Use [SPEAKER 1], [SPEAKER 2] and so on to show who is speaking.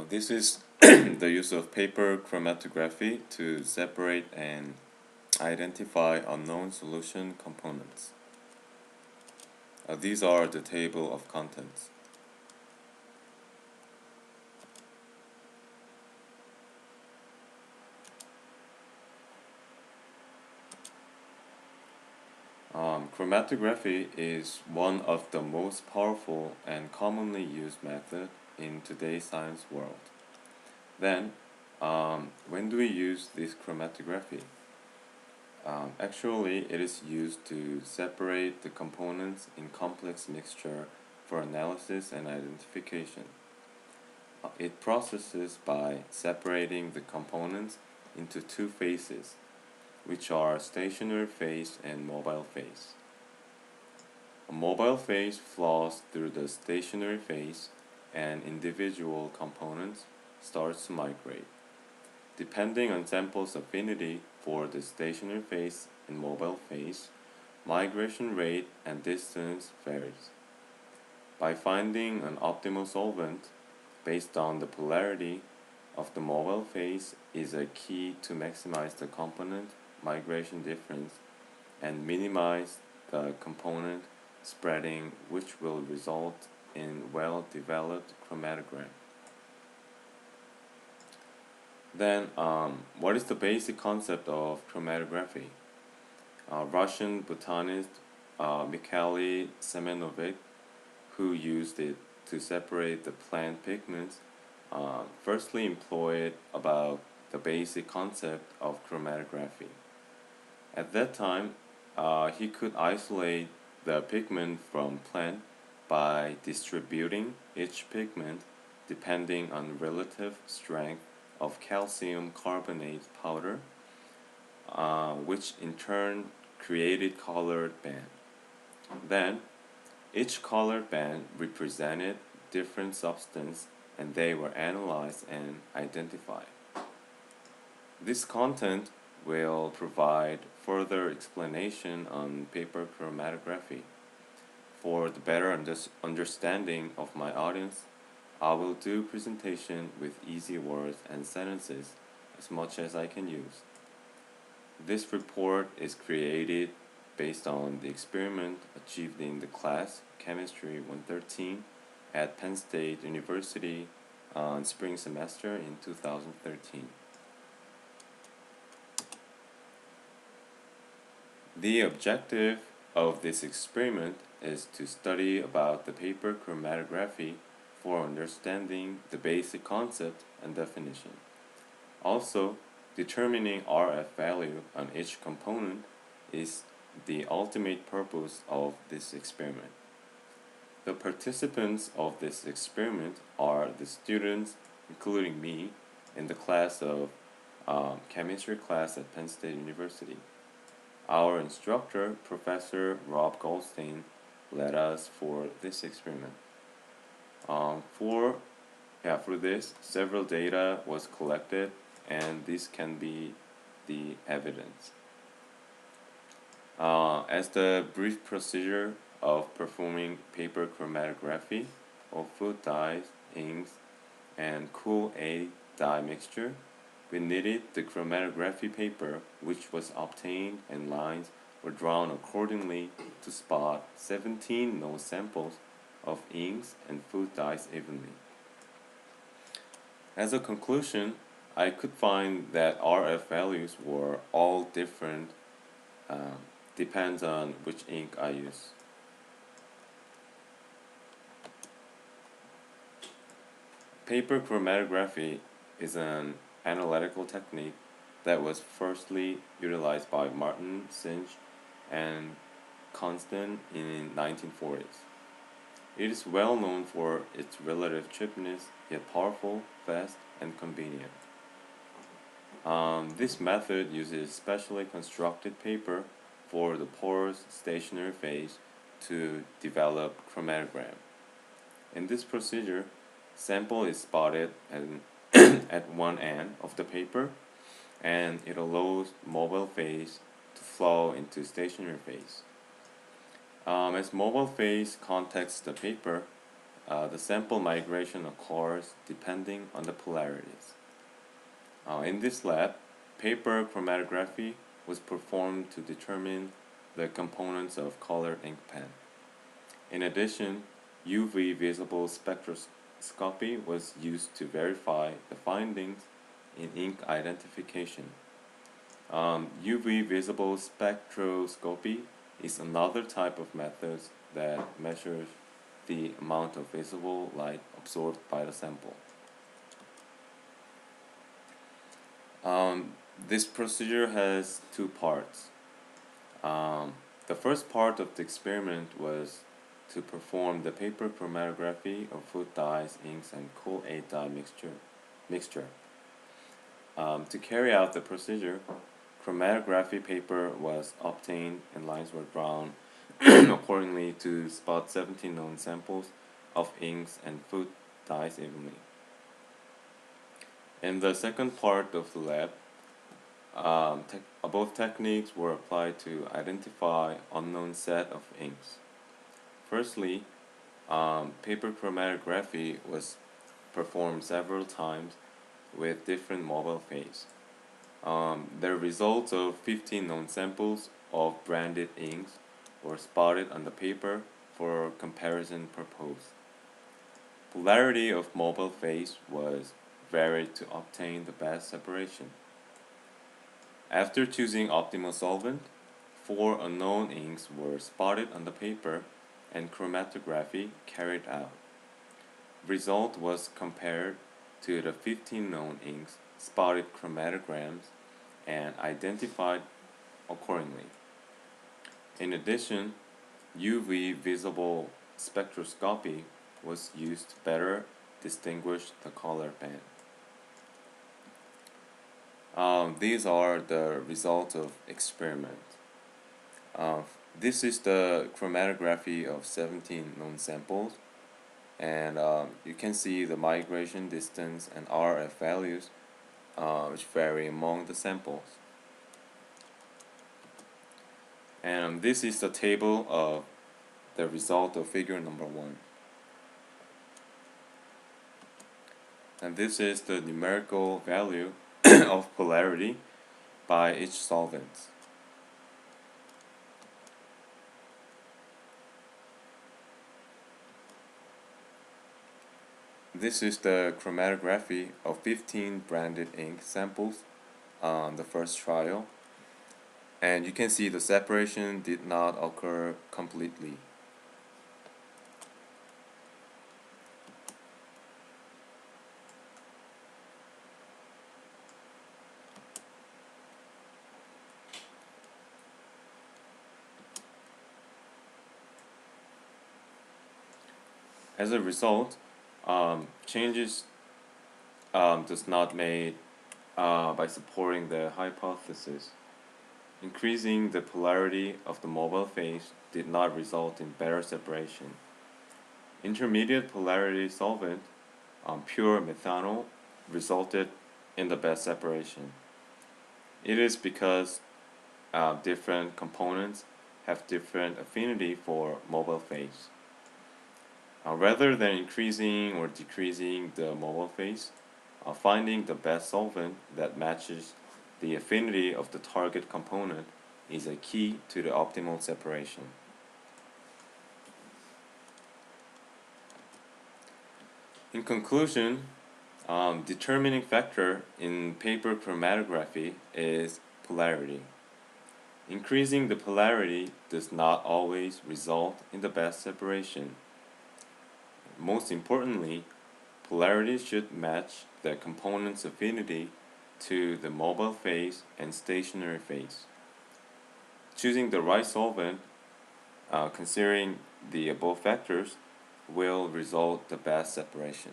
[SPEAKER 1] This is the use of paper chromatography to separate and identify unknown solution components. These are the table of contents. Chromatography is one of the most powerful and commonly used methods in today's science world. Then, when do we use this chromatography? Actually, it is used to separate the components in complex mixture for analysis and identification. It processes by separating the components into two phases, which are stationary phase and mobile phase. A mobile phase flows through the stationary phase and individual components starts to migrate. Depending on sample's affinity for the stationary phase and mobile phase, migration rate and distance varies. By finding an optimal solvent based on the polarity of the mobile phase is a key to maximize the component migration difference and minimize the component spreading, which will result in well-developed chromatogram. Then, what is the basic concept of chromatography? Russian botanist Mikhail Semyonovich, who used it to separate the plant pigments, firstly employed about the basic concept of chromatography. At that time, he could isolate the pigment from plant by distributing each pigment depending on relative strength of calcium carbonate powder, which in turn created colored band. Then, each colored band represented different substance and they were analyzed and identified. This content will provide further explanation on paper chromatography. For the better understanding of my audience, I will do presentation with easy words and sentences as much as I can use. This report is created based on the experiment achieved in the class Chemistry 113 at Penn State University on spring semester in 2013. The objective of this experiment is to study about the paper chromatography for understanding the basic concept and definition. Also, determining RF value on each component is the ultimate purpose of this experiment. The participants of this experiment are the students, including me, in the class of chemistry class at Penn State University. Our instructor, Professor Rob Goldstein, led us for this experiment. For this, several data was collected, and this can be the evidence. As the brief procedure of performing paper chromatography of food dyes, inks, and cool A dye mixture, we needed the chromatography paper, which was obtained, and lines were drawn accordingly to spot 17 known samples of inks and food dyes evenly. As a conclusion, I could find that RF values were all different, depends on which ink I use. Paper chromatography is an analytical technique that was firstly utilized by Martin Sinch and Constant in 1940s. It is well known for its relative cheapness, yet powerful, fast, and convenient. This method uses specially constructed paper for the porous stationary phase to develop chromatogram. In this procedure, sample is spotted at one end of the paper, and it allows mobile phase to flow into stationary phase. As mobile phase contacts the paper, the sample migration occurs depending on the polarities. In this lab, paper chromatography was performed to determine the components of colored ink pen. In addition, UV visible spectroscopy was used to verify the findings in ink identification. UV visible spectroscopy is another type of method that measures the amount of visible light absorbed by the sample. This procedure has two parts. The first part of the experiment was to perform the paper chromatography of food dyes, inks, and Kool-Aid dye mixture. To carry out the procedure, chromatography paper was obtained and lines were drawn accordingly to spot 17 known samples of inks and food dyes evenly. In the second part of the lab, both techniques were applied to identify unknown set of inks. Firstly, paper chromatography was performed several times with different mobile phase. The results of 15 known samples of branded inks were spotted on the paper for comparison purpose. Polarity of mobile phase was varied to obtain the best separation. After choosing optimal solvent, 4 unknown inks were spotted on the paper and chromatography carried out. Result was compared to the 15 known inks, spotted chromatograms, and identified accordingly. In addition, UV visible spectroscopy was used to better distinguish the color band. These are the results of experiment. This is the chromatography of 17 known samples, and you can see the migration distance and RF values which vary among the samples. And this is the table of the result of figure number 1. And this is the numerical value of polarity by each solvent. This is the chromatography of 15 branded ink samples on the first trial, and you can see the separation did not occur completely. As a result, changes does not made by supporting the hypothesis. Increasing the polarity of the mobile phase did not result in better separation. Intermediate polarity solvent, pure methanol, resulted in the best separation. It is because different components have different affinity for mobile phase. Rather than increasing or decreasing the mobile phase, finding the best solvent that matches the affinity of the target component is a key to the optimal separation. In conclusion, determining factor in paper chromatography is polarity. Increasing the polarity does not always result in the best separation. Most importantly, polarity should match the component's affinity to the mobile phase and stationary phase. Choosing the right solvent, considering the above factors, will result the best separation.